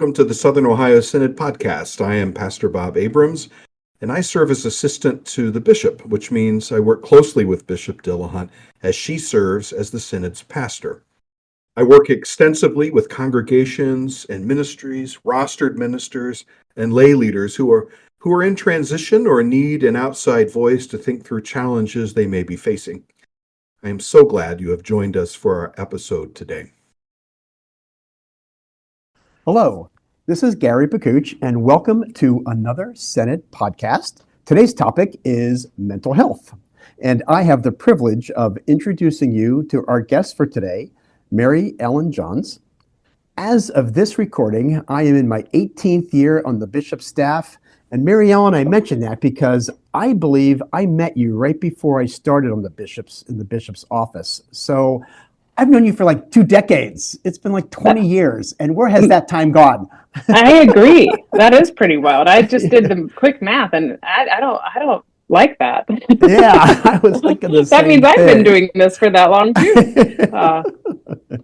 welcome to the Southern Ohio Synod podcast. I am Pastor Bob Abrams, and I serve as assistant to the bishop, which means I work closely with Bishop Dillahunt as she serves as the Synod's pastor. I work extensively with congregations and ministries, rostered ministers, and lay leaders who are in transition or need an outside voice to think through challenges they may be facing. I am so glad you have joined us for our episode today. Hello, this is Gary Pakuch, and welcome to another Synod podcast. Today's topic is mental health, and I have the privilege of introducing you to our guest for today, Mary Ellen Johns. As of this recording, I am in my 18th year on the bishop's staff, and Mary Ellen, I mention that because I believe I met you right before I started on the bishop's office. So I've known you for like 2 decades. It's been like 20 years. And where has that time gone? I agree. That is pretty wild. I just did the quick math and I don't like that. Yeah, I was thinking the same That means I've thing. been doing this for that long too.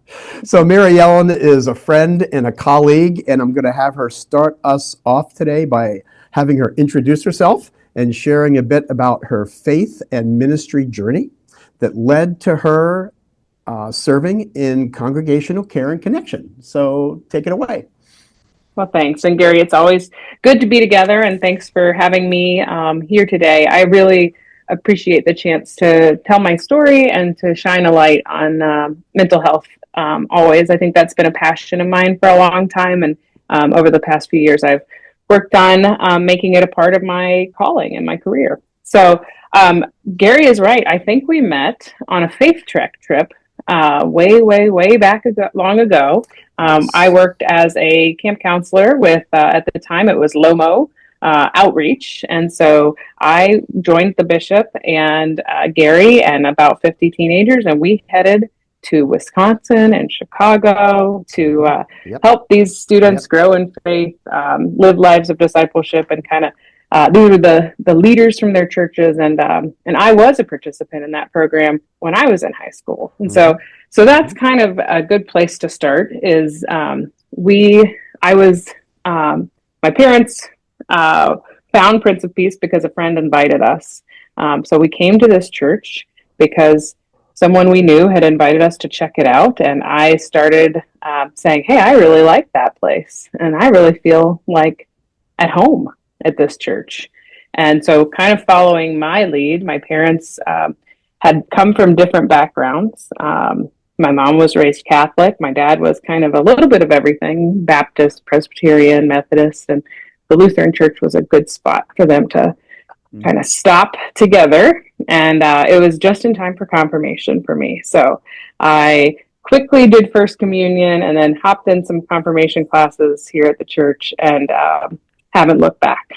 So Mary Ellen is a friend and a colleague, and I'm going to have her start us off today by having her introduce herself and sharing a bit about her faith and ministry journey that led to her serving in congregational care and connection. So take it away. Well, thanks. And Gary, it's always good to be together, and thanks for having me here today. I really appreciate the chance to tell my story and to shine a light on mental health always. I think that's been a passion of mine for a long time, and over the past few years, I've worked on making it a part of my calling and my career. So Gary is right. I think we met on a Faith Trek trip way back long ago. I worked as a camp counselor with, at the time, it was LOMO outreach. And so I joined the bishop and Gary and about 50 teenagers, and we headed to Wisconsin and Chicago to help these students grow in faith, live lives of discipleship, and kind of these were the leaders from their churches, and I was a participant in that program when I was in high school, and so that's kind of a good place to start. Is my parents found Prince of Peace because a friend invited us, so we came to this church because someone we knew had invited us to check it out, and I started saying, "Hey, I really like that place, and I really feel like at home at this church." And so kind of following my lead, my parents had come from different backgrounds. My mom was raised Catholic. My dad was kind of a little bit of everything, Baptist, Presbyterian, Methodist, and the Lutheran church was a good spot for them to kind of stop together. And it was just in time for confirmation for me. So I quickly did First Communion and then hopped in some confirmation classes here at the church, and haven't looked back.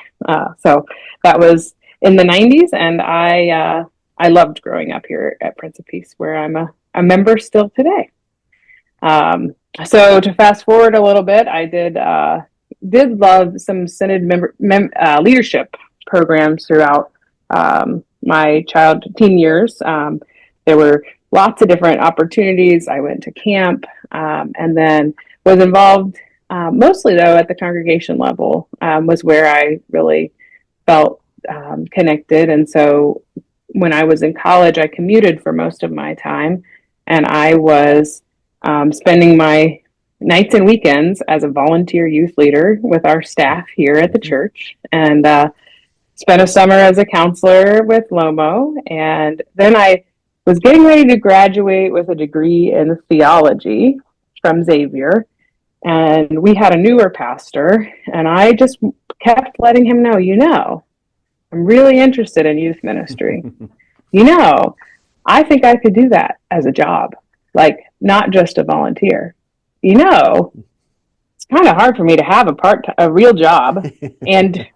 So that was in the 90s, and I loved growing up here at Prince of Peace, where I'm a member still today. So to fast forward a little bit, I did love some Synod leadership programs throughout my teen years. There were lots of different opportunities. I went to camp, and then was involved mostly, though, at the congregation level was where I really felt connected. And so when I was in college, I commuted for most of my time, and I was spending my nights and weekends as a volunteer youth leader with our staff here at the church, and spent a summer as a counselor with LOMO. And then I was getting ready to graduate with a degree in theology from Xavier. And we had a newer pastor, and I just kept letting him know, I'm really interested in youth ministry. I think I could do that as a job, like not just a volunteer. It's kind of hard for me to have a real job and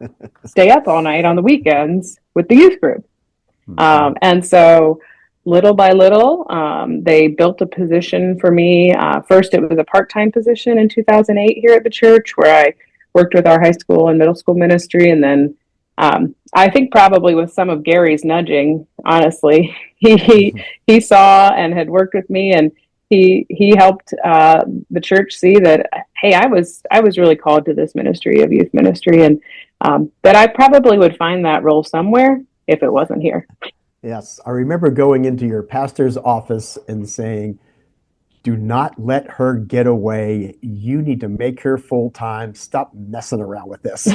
stay up all night on the weekends with the youth group. And so little by little, they built a position for me. First, it was a part-time position in 2008 here at the church, where I worked with our high school and middle school ministry. And then I think probably with some of Gary's nudging, honestly, he saw and had worked with me, and he helped the church see that, hey, I was really called to this ministry of youth ministry, and that I probably would find that role somewhere if it wasn't here. Yes, I remember going into your pastor's office and saying, do not let her get away. You need to make her full-time. Stop messing around with this.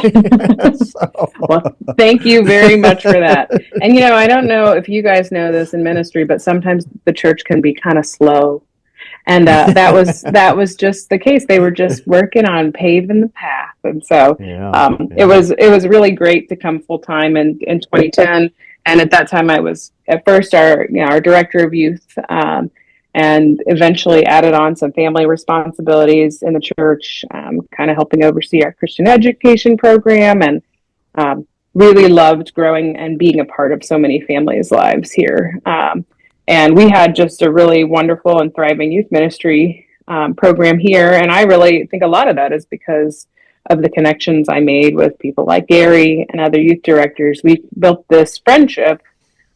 Well, thank you very much for that. And, I don't know if you guys know this in ministry, but sometimes the church can be kind of slow. And that was just the case. They were just working on paving the path. And so it was really great to come full-time in 2010. And at that time, I was at first our director of youth, and eventually added on some family responsibilities in the church, kind of helping oversee our Christian education program, and really loved growing and being a part of so many families' lives here. And we had just a really wonderful and thriving youth ministry program here. And I really think a lot of that is because of the connections I made with people like Gary and other youth directors. We built this friendship,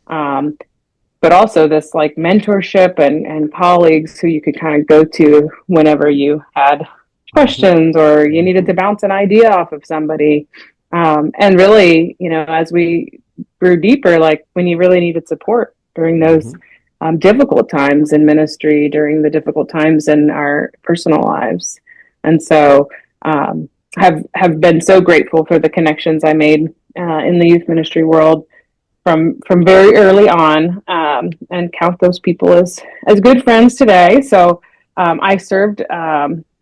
but also this like mentorship and colleagues who you could kind of go to whenever you had questions or you needed to bounce an idea off of somebody. And really, as we grew deeper, like when you really needed support during those difficult times in ministry, during the difficult times in our personal lives. And so have been so grateful for the connections I made in the youth ministry world from very early on, and count those people as good friends today. So I served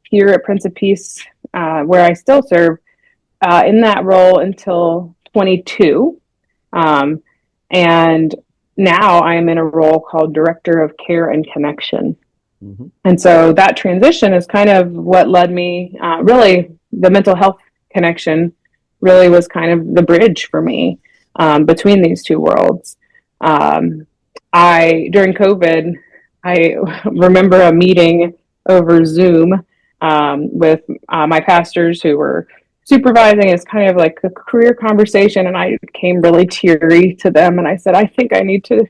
here at Prince of Peace, where I still serve in that role until 22. And now I am in a role called Director of Care and Connection. And so that transition is kind of what led me, really, the mental health connection really was kind of the bridge for me between these two worlds. During COVID, I remember a meeting over Zoom with my pastors who were supervising. It's kind of like a career conversation, and I became really teary to them. And I said, I think I need to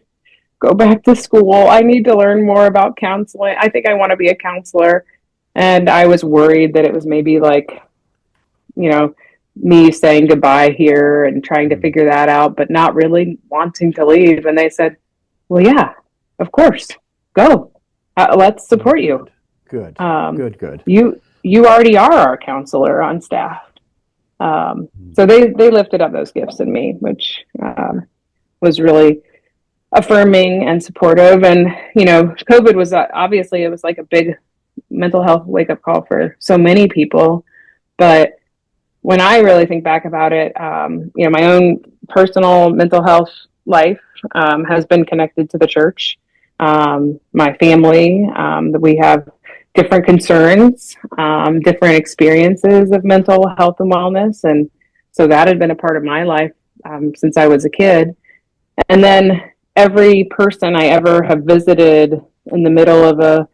go back to school. I need to learn more about counseling. I think I want to be a counselor. And I was worried that it was maybe like, me saying goodbye here and trying to figure that out, but not really wanting to leave. And they said, well, yeah, of course, go. Let's support you. Good. Good. You already are our counselor on staff. So they lifted up those gifts in me, which was really affirming and supportive. And, COVID was obviously, it was like a big mental health wake-up call for so many people. But when I really think back about it, my own personal mental health life has been connected to the church. My family, that we have different concerns, different experiences of mental health and wellness. And so that had been a part of my life since I was a kid. And then every person I ever have visited in the middle of a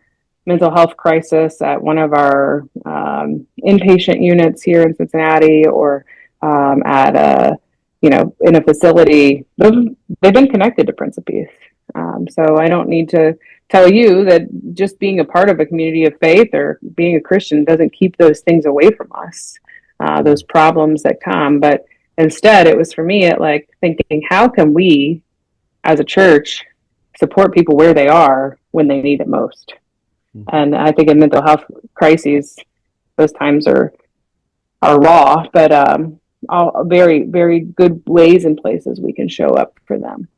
mental health crisis at one of our inpatient units here in Cincinnati, or at in a facility, they've been connected to Prince of Peace. So I don't need to tell you that just being a part of a community of faith or being a Christian doesn't keep those things away from us, those problems that come. But instead, it was for me at like thinking, how can we as a church support people where they are when they need it most? And I think in mental health crises, those times are raw, but all very, very good ways and places we can show up for them.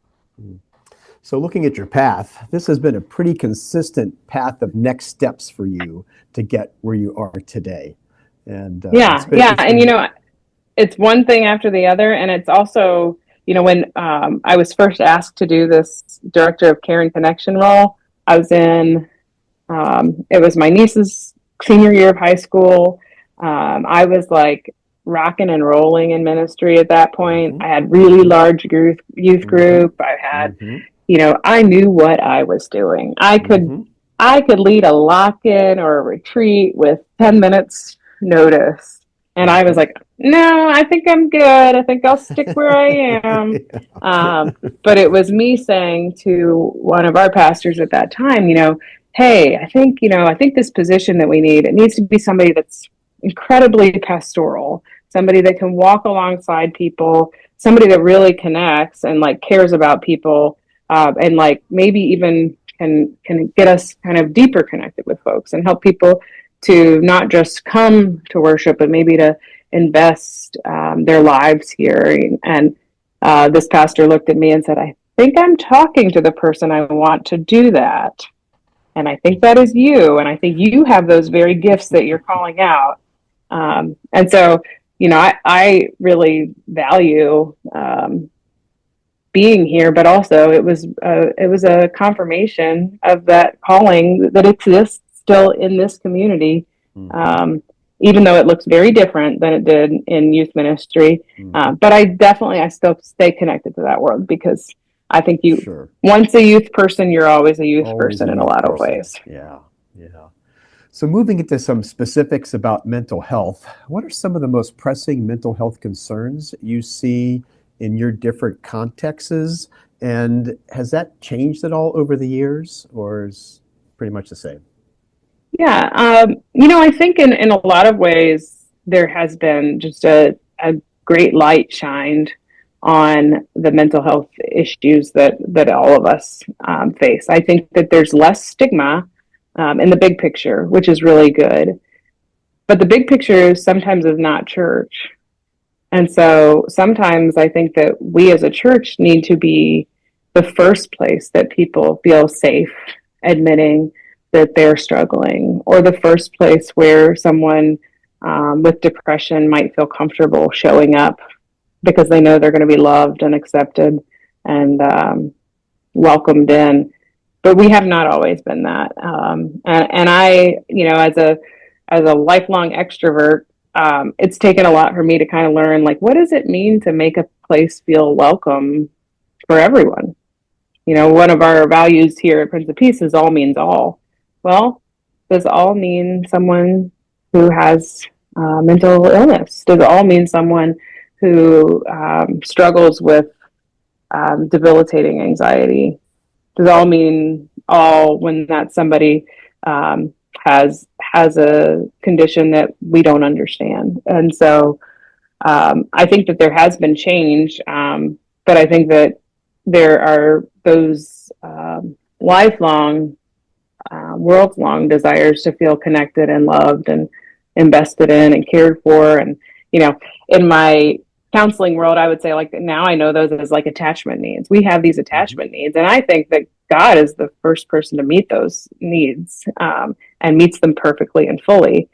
So looking at your path, this has been a pretty consistent path of next steps for you to get where you are today. And it's one thing after the other. And it's also, when I was first asked to do this Director of Care and Connection role, I was in, it was my niece's senior year of high school. I was like rocking and rolling in ministry at that point. I had really large youth group. I had, I knew what I was doing. I could lead a lock-in or a retreat with 10 minutes notice. And I was like, no, I think I'm good. I think I'll stick where I am. But it was me saying to one of our pastors at that time, hey, I think this position that we need, it needs to be somebody that's incredibly pastoral, somebody that can walk alongside people, somebody that really connects and like cares about people, and like maybe even can get us kind of deeper connected with folks and help people to not just come to worship, but maybe to invest their lives here. And this pastor looked at me and said, I think I'm talking to the person I want to do that. And I think that is you. And I think you have those very gifts that you're calling out. And so, I really value being here, but also it was a confirmation of that calling that exists still in this community, even though it looks very different than it did in youth ministry. But I still stay connected to that world because I think once a youth person, you're always a youth person in a lot of ways. Yeah. So moving into some specifics about mental health, what are some of the most pressing mental health concerns you see in your different contexts? And has that changed at all over the years, or is pretty much the same? Yeah. I think in a lot of ways, there has been just a great light shined on the mental health issues that all of us face. I think that there's less stigma in the big picture, which is really good. But the big picture sometimes is not church. And so sometimes I think that we as a church need to be the first place that people feel safe admitting that they're struggling, or the first place where someone with depression might feel comfortable showing up because they know they're going to be loved and accepted and welcomed in. But we have not always been that. And I, as a lifelong extrovert, it's taken a lot for me to kind of learn, like, what does it mean to make a place feel welcome for everyone? One of our values here at Prince of Peace is all means all. Well, does all mean someone who has mental illness? Does all mean someone who struggles with debilitating anxiety? Does all mean all when that somebody has a condition that we don't understand? And so I think that there has been change, but I think that there are those lifelong, world-long desires to feel connected and loved and invested in and cared for. And, in my counseling world, I would say, like, now I know those as like attachment needs. We have these attachment needs. And I think that God is the first person to meet those needs and meets them perfectly and fully.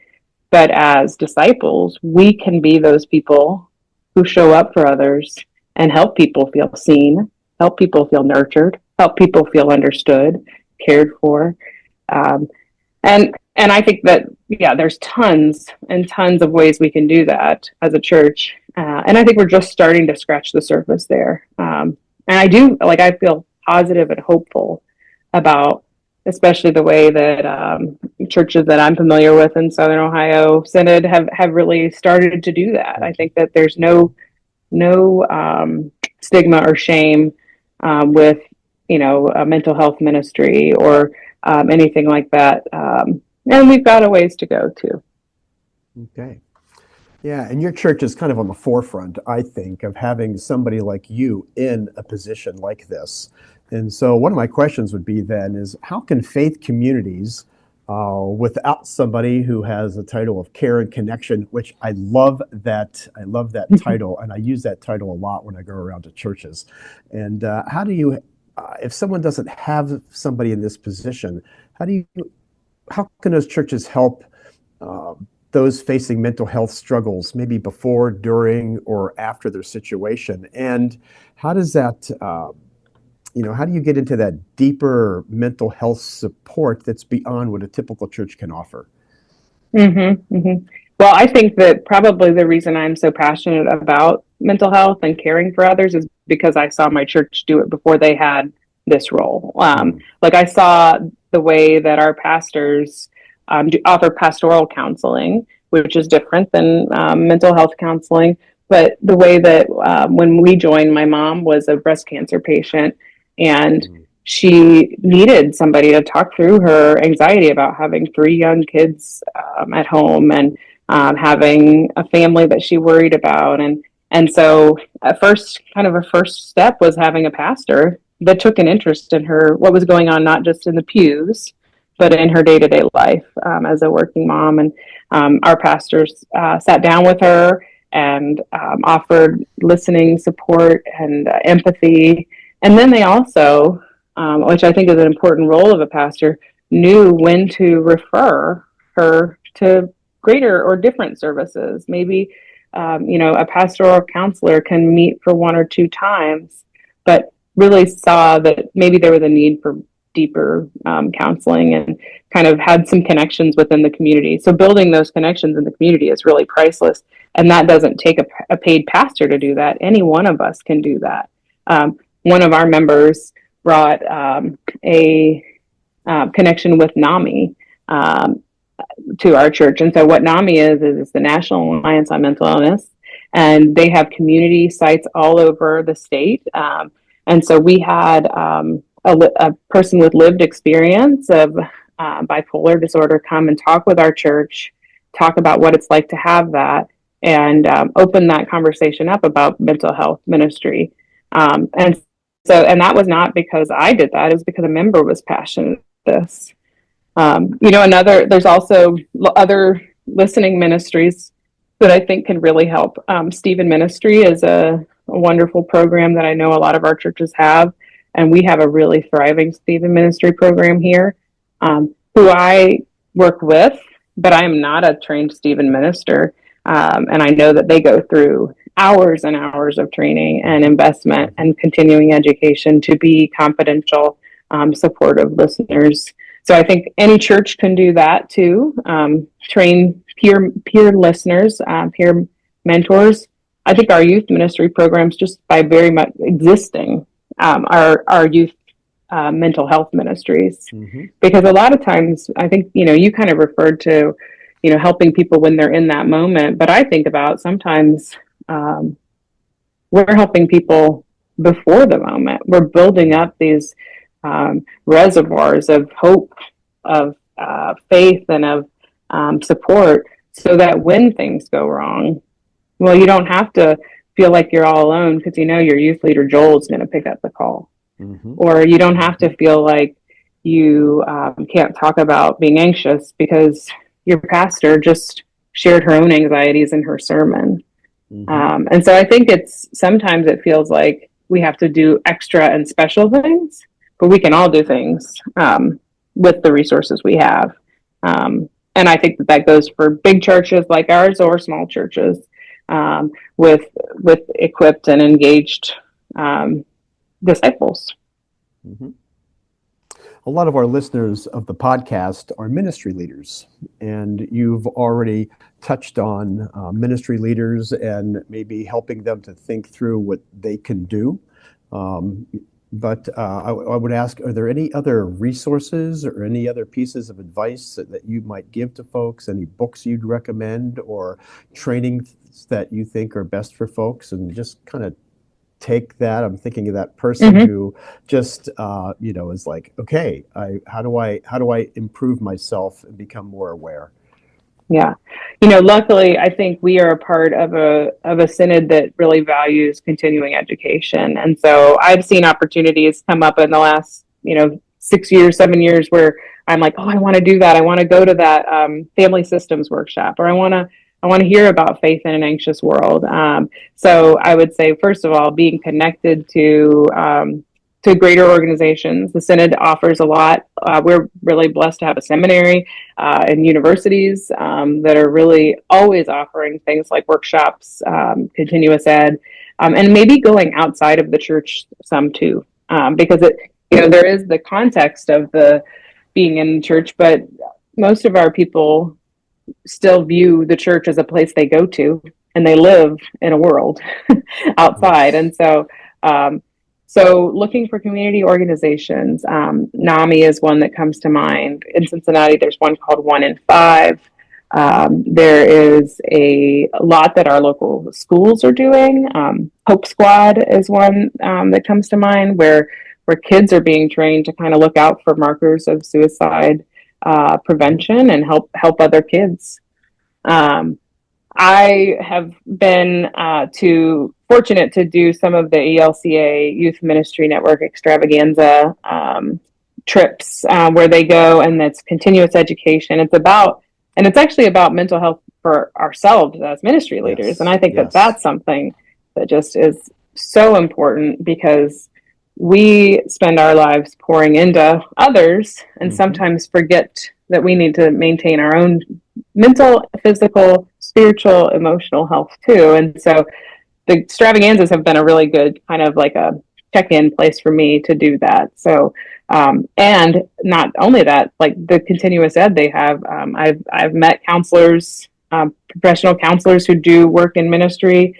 But as disciples, we can be those people who show up for others and help people feel seen, help people feel nurtured, help people feel understood, cared for. And I think that, there's tons and tons of ways we can do that as a church. And I think we're just starting to scratch the surface there. And I feel positive and hopeful about, especially the way that churches that I'm familiar with in Southern Ohio, Synod, have really started to do that. I think that there's no stigma or shame with, a mental health ministry or anything like that. And we've got a ways to go too. Okay. Yeah, and your church is kind of on the forefront, I think, of having somebody like you in a position like this. And so one of my questions would be then is, how can faith communities, without somebody who has a title of care and connection, which I love that title, and I use that title a lot when I go around to churches. And how do you, if someone doesn't have somebody in this position, how can those churches help those facing mental health struggles, maybe before, during, or after their situation? And how does that, how do you get into that deeper mental health support that's beyond what a typical church can offer? Well, I think that probably the reason I'm so passionate about mental health and caring for others is because I saw my church do it before they had this role. Like, I saw the way that our pastors offer pastoral counseling, which is different than mental health counseling. But the way that when we joined, my mom was a breast cancer patient, and she needed somebody to talk through her anxiety about having 3 young kids at home, and having a family that she worried about. And so at first, kind of a first step was having a pastor that took an interest in her, what was going on, not just in the pews, but in her day-to-day life as a working mom. And our pastors sat down with her and offered listening support and empathy. And then they also, which I think is an important role of a pastor, knew when to refer her to greater or different services. Maybe, a pastoral counselor can meet for 1 or 2 times, but really saw that maybe there was a need for deeper counseling, and kind of had some connections within the community. So building those connections in the community is really priceless. And that doesn't take a paid pastor to do that. Any one of us can do that. One of our members brought a connection with NAMI to our church. And so what NAMI is the National Alliance on Mental Illness. And they have community sites all over the state. And so we had a person with lived experience of bipolar disorder come and talk with our church, talk about what it's like to have that, and open that conversation up about mental health ministry. And that was not because I did that, it was because a member was passionate about this. There's also other listening ministries that I think can really help. Stephen Ministry is a wonderful program that I know a lot of our churches have, and we have a really thriving Stephen Ministry program here, who I work with, but I am not a trained Stephen minister, and I know that they go through hours and hours of training and investment and continuing education to be confidential, supportive listeners. So I think any church can do that too. Train peer listeners, peer mentors. I think our youth ministry programs, just by very much existing, are youth mental health ministries. Mm-hmm. Because a lot of times, I think, you kind of referred to, helping people when they're in that moment. But I think about sometimes we're helping people before the moment. We're building up these reservoirs of hope, of faith, and of support, so that when things go wrong, well, you don't have to feel like you're all alone, because your youth leader Joel is going to pick up the call. Mm-hmm. Or you don't have to feel like you can't talk about being anxious because your pastor just shared her own anxieties in her sermon. Mm-hmm. And so I think sometimes it feels like we have to do extra and special things, but we can all do things with the resources we have. And I think that goes for big churches like ours, or small churches with equipped and engaged disciples. Mm-hmm. A lot of our listeners of the podcast are ministry leaders, and you've already touched on ministry leaders and maybe helping them to think through what they can do. But I would ask, are there any other resources or any other pieces of advice that you might give to folks? Any books you'd recommend, or trainings that you think are best for folks? And just kind of take that. I'm thinking of that person mm-hmm. who just, is like, okay, how do I improve myself and become more aware? Yeah. Luckily, I think we are a part of a synod that really values continuing education. And so I've seen opportunities come up in the last, 6 years, 7 years, where I'm like, oh, I want to do that. I want to go to that family systems workshop, or I want to hear about faith in an anxious world. So I would say, first of all, being connected to greater organizations. The Synod offers a lot. We're really blessed to have a seminary and universities that are really always offering things like workshops, continuous ed, and maybe going outside of the church some too, because there is the context of the being in church, but most of our people still view the church as a place they go to, and they live in a world outside. And so looking for community organizations, NAMI is one that comes to mind. In Cincinnati, there's one called 1 in 5. There is a lot that our local schools are doing. Hope Squad is one that comes to mind, where where kids are being trained to kind of look out for markers of suicide prevention and help other kids. I have been fortunate to do some of the ELCA Youth Ministry Network extravaganza trips where they go, and it's continuous education. It's actually about mental health for ourselves as ministry leaders. Yes. And I think Yes. that's something that just is so important, because we spend our lives pouring into others and sometimes forget that we need to maintain our own mental, physical, spiritual, emotional health too. And so the extravaganzas have been a really good kind of like a check-in place for me to do that. So, and not only that, like the continuous ed they have, I've met counselors, professional counselors who do work in ministry.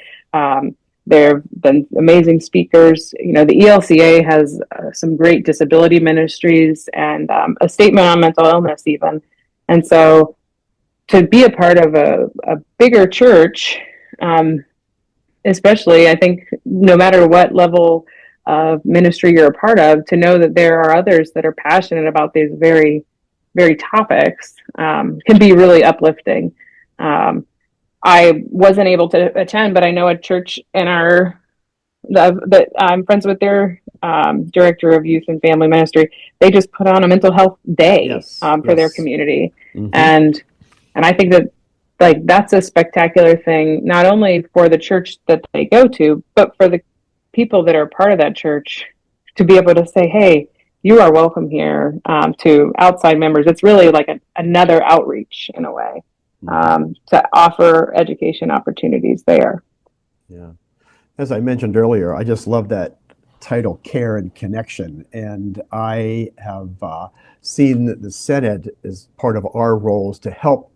There have been amazing speakers. You know, the ELCA has some great disability ministries and a statement on mental illness even. And so to be a part of a bigger church, especially, I think no matter what level of ministry you're a part of, to know that there are others that are passionate about these very, very topics can be really uplifting. I wasn't able to attend, but I know a church in that I'm friends with their director of youth and family ministry. They just put on a mental health day for their community. And I think that like that's a spectacular thing, not only for the church that they go to, but for the people that are part of that church to be able to say, hey, you are welcome here, to outside members. It's really like another outreach in a way, to offer education opportunities there. Yeah. As I mentioned earlier, I just love that title, Care and Connection. And I have seen that the Synod is part of our roles to help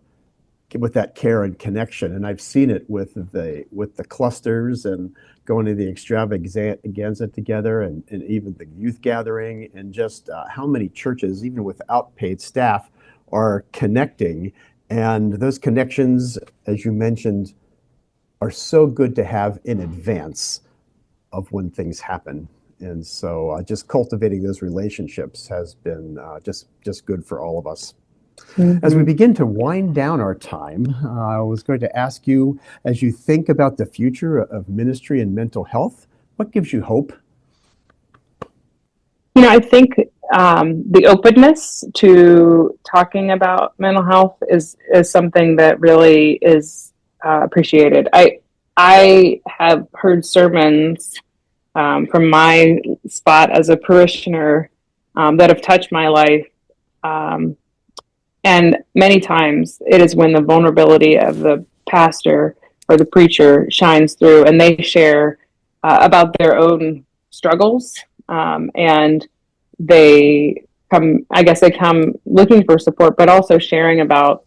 with that care and connection. And I've seen it with the clusters and going to the extravaganza together and even the youth gathering, and just how many churches, even without paid staff, are connecting. And those connections, as you mentioned, are so good to have in advance of when things happen. And so just cultivating those relationships has been just good for all of us. As we begin to wind down our time, I was going to ask you, as you think about the future of ministry and mental health, what gives you hope? You know, I think the openness to talking about mental health is something that really is appreciated. I have heard sermons from my spot as a parishioner that have touched my life. And many times it is when the vulnerability of the pastor or the preacher shines through, and they share about their own struggles, and they come looking for support, but also sharing about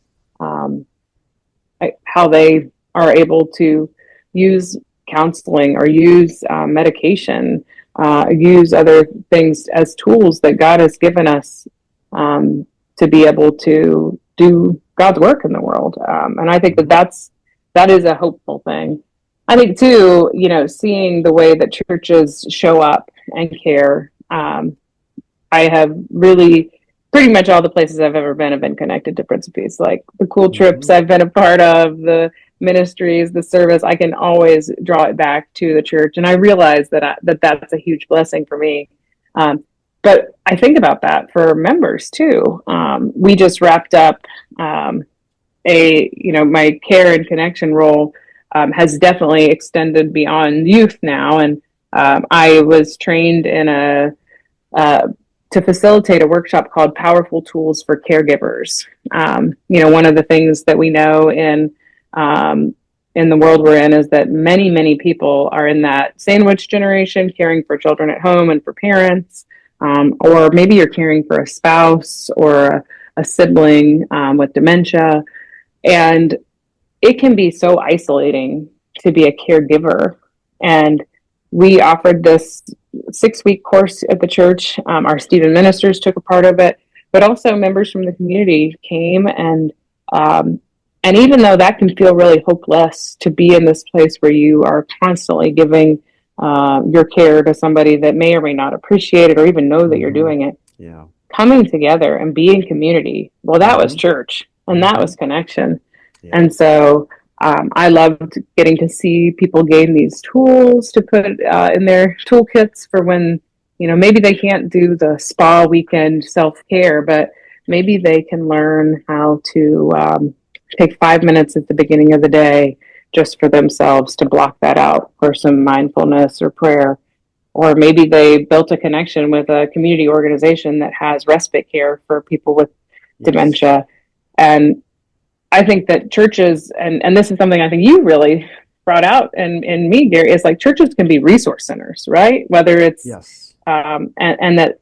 how they are able to use counseling or use medication, use other things as tools that God has given us to be able to do God's work in the world. And I think that is a hopeful thing. I think too, you know, seeing the way that churches show up and care. I have really, pretty much all the places I've ever been have been connected to Prince of Peace. Like the cool trips I've been a part of, the ministries, the service, I can always draw it back to the church. And I realize that that's a huge blessing for me. But I think about that for members too. We just wrapped up my care and connection role has definitely extended beyond youth now. And I was trained in to facilitate a workshop called Powerful Tools for Caregivers. One of the things that we know in the world we're in is that many, many people are in that sandwich generation, caring for children at home and for parents. Or maybe you're caring for a spouse or a sibling with dementia. And it can be so isolating to be a caregiver. And we offered this 6-week course at the church. Our student ministers took a part of it, but also members from the community came. And even though that can feel really hopeless to be in this place where you are constantly giving your care to somebody that may or may not appreciate it or even know that you're doing it. Yeah. Coming together and being community. Well, that was church and that was connection. Yeah. And so I loved getting to see people gain these tools to put in their toolkits for when, maybe they can't do the spa weekend self-care, but maybe they can learn how to take 5 minutes at the beginning of the day just for themselves to block that out for some mindfulness or prayer. Or maybe they built a connection with a community organization that has respite care for people with dementia. And I think that churches, and this is something I think you really brought out in me, Gary, is like churches can be resource centers, right? Whether it's, and that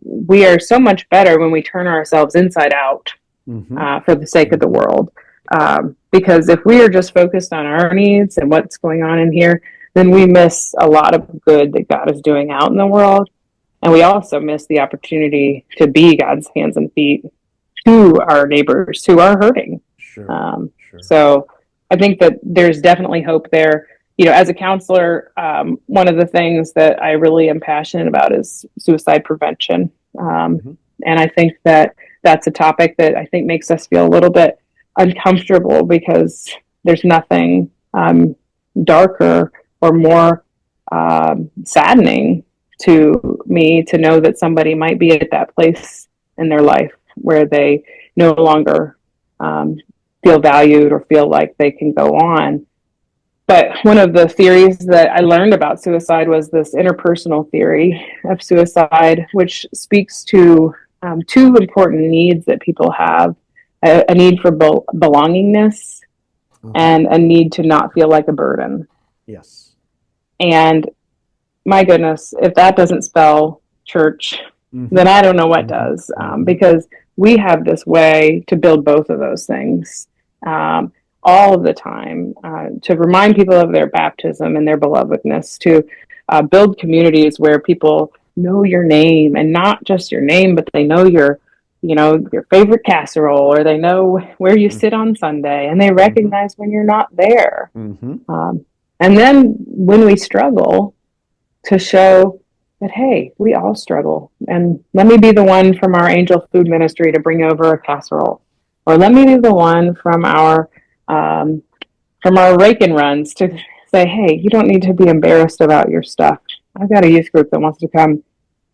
we are so much better when we turn ourselves inside out for the sake of the world. Because if we are just focused on our needs and what's going on in here, then we miss a lot of good that God is doing out in the world. And we also miss the opportunity to be God's hands and feet to our neighbors who are hurting. So I think that there's definitely hope there. As a counselor, one of the things that I really am passionate about is suicide prevention. And I think that that's a topic that I think makes us feel a little bit uncomfortable because there's nothing darker or more saddening to me to know that somebody might be at that place in their life where they no longer feel valued or feel like they can go on. But one of the theories that I learned about suicide was this interpersonal theory of suicide, which speaks to two important needs that people have, a need for belongingness and a need to not feel like a burden. Yes. And my goodness, if that doesn't spell church, then I don't know what does, because we have this way to build both of those things all of the time, to remind people of their baptism and their belovedness, to build communities where people know your name, and not just your name, but they know your favorite casserole, or they know where you sit on Sunday, and they recognize when you're not there. And then when we struggle, to show that, hey, we all struggle. And let me be the one from our angel food ministry to bring over a casserole. Or let me be the one from our rake and runs to say, hey, you don't need to be embarrassed about your stuff. I've got a youth group that wants to come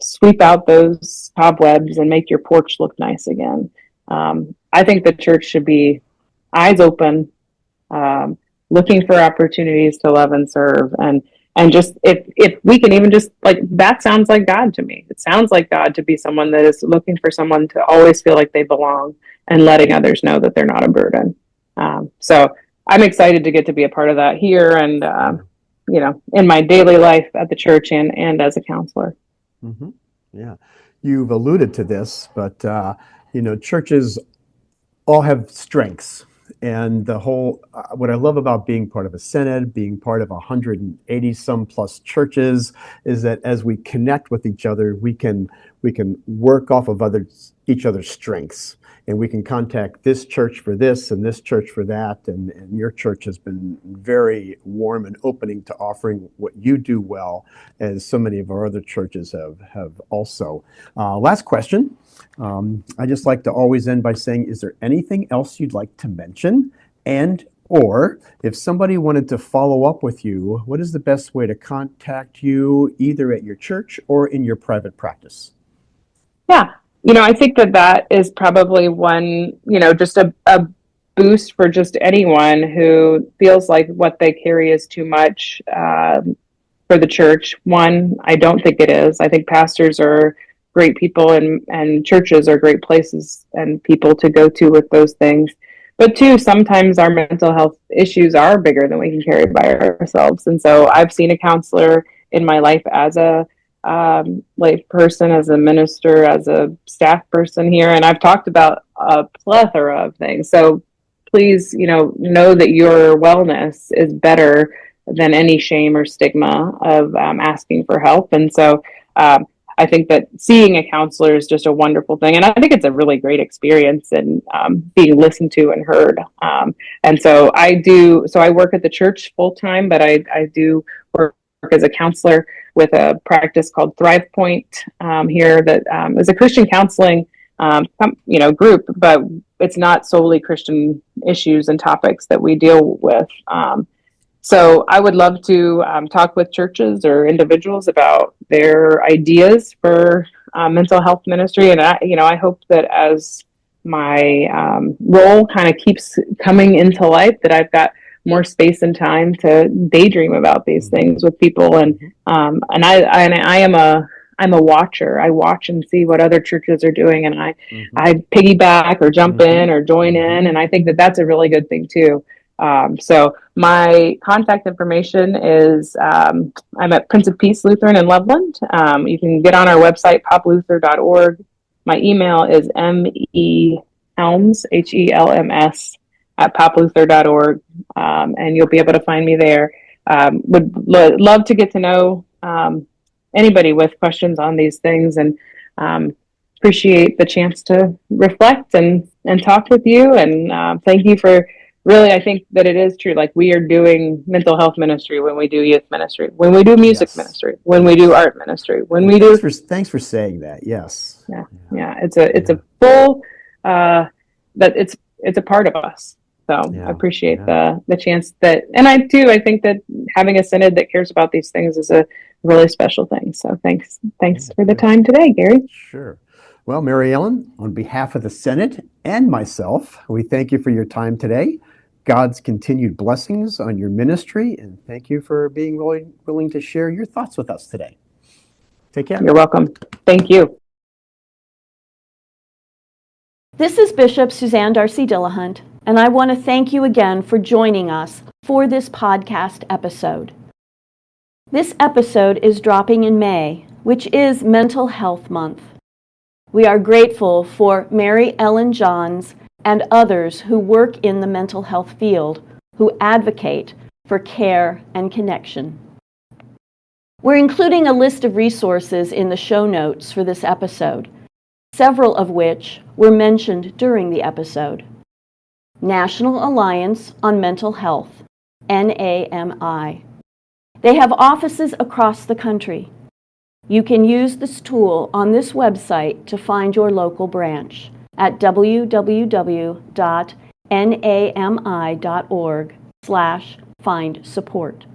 sweep out those cobwebs and make your porch look nice again. I think the church should be eyes open, looking for opportunities to love and serve, and just if we can even just, like, that sounds like God to me. It sounds like God to be someone that is looking for someone to always feel like they belong and letting others know that they're not a burden. So I'm excited to get to be a part of that here and in my daily life at the church and as a counselor. Yeah, you've alluded to this, but churches all have strengths. And the whole, what I love about being part of a synod, being part of 180 some plus churches, is that as we connect with each other, we can work off of each other's strengths, and we can contact this church for this and this church for that. And your church has been very warm and opening to offering what you do well, as so many of our other churches have also. Last question. I just like to always end by saying, is there anything else you'd like to mention? And or if somebody wanted to follow up with you, what is the best way to contact you, either at your church or in your private practice? Yeah, I think that is probably one, just a boost for just anyone who feels like what they carry is too much for the church. One, I don't think it is. I think pastors are great people, and churches are great places and people to go to with those things. But two, sometimes our mental health issues are bigger than we can carry by ourselves. And so I've seen a counselor in my life as a lay person, as a minister, as a staff person here, and I've talked about a plethora of things. So please, know that your wellness is better than any shame or stigma of asking for help. And so I think that seeing a counselor is just a wonderful thing. And I think it's a really great experience and being listened to and heard. And so I work at the church full time, but I do work as a counselor with a practice called Thrive Point here that is a Christian counseling group, but it's not solely Christian issues and topics that we deal with. So I would love to talk with churches or individuals about their ideas for mental health ministry. And I hope that as my role kind of keeps coming into life, that I've got more space and time to daydream about these things with people. And I'm a watcher. I watch and see what other churches are doing, and I piggyback or jump in or join in, and I think that that's a really good thing too. So my contact information is I'm at Prince of Peace Lutheran in Loveland. You can get on our website, popluther.org. My email is mehelms, HELMS, at popluther.org, and you'll be able to find me there. Would love to get to know anybody with questions on these things, and appreciate the chance to reflect and talk with you. And thank you for really, I think that it is true. Like, we are doing mental health ministry when we do youth ministry, when we do music ministry, when we do art ministry, when we do. Thanks for saying that. Yes. Yeah. It's a full that it's a part of us. So I appreciate the chance that, and I think that having a synod that cares about these things is a really special thing. So thanks for the time today, Gary. Sure. Well, Mary Ellen, on behalf of the Synod and myself, we thank you for your time today. God's continued blessings on your ministry, and thank you for being willing to share your thoughts with us today. Take care. You're welcome. Thank you. This is Bishop Suzanne Darcy Dillahunt, and I want to thank you again for joining us for this podcast episode. This episode is dropping in May, which is Mental Health Month. We are grateful for Mary Ellen Johns and others who work in the mental health field, who advocate for care and connection. We're including a list of resources in the show notes for this episode, several of which were mentioned during the episode. National Alliance on Mental Health, NAMI. They have offices across the country. You can use this tool on this website to find your local branch at www.nami.org/find-support.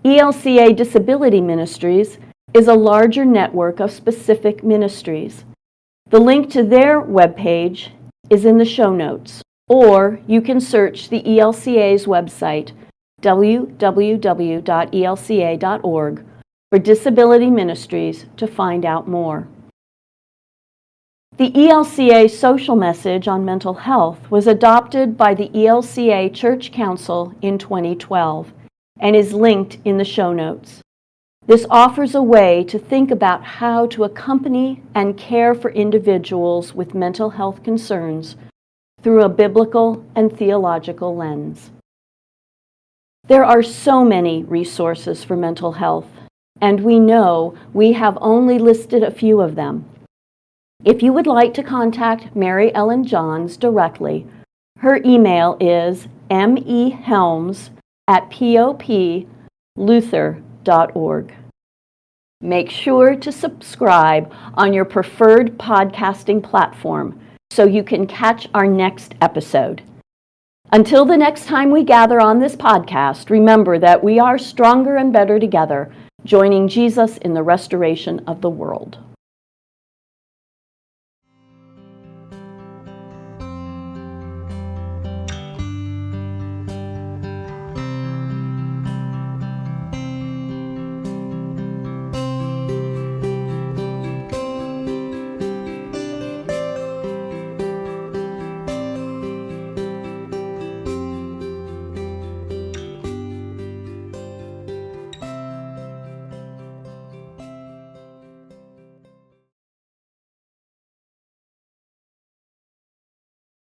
ELCA Disability Ministries is a larger network of specific ministries. The link to their webpage is in the show notes, or you can search the ELCA's website, www.elca.org, for disability ministries to find out more. The ELCA social message on mental health was adopted by the ELCA Church Council in 2012 and is linked in the show notes. This offers a way to think about how to accompany and care for individuals with mental health concerns through a biblical and theological lens. There are so many resources for mental health, and we know we have only listed a few of them. If you would like to contact Mary Ellen Johns directly, her email is mehelms@popluther.org. Make sure to subscribe on your preferred podcasting platform so you can catch our next episode. Until the next time we gather on this podcast, remember that we are stronger and better together, joining Jesus in the restoration of the world.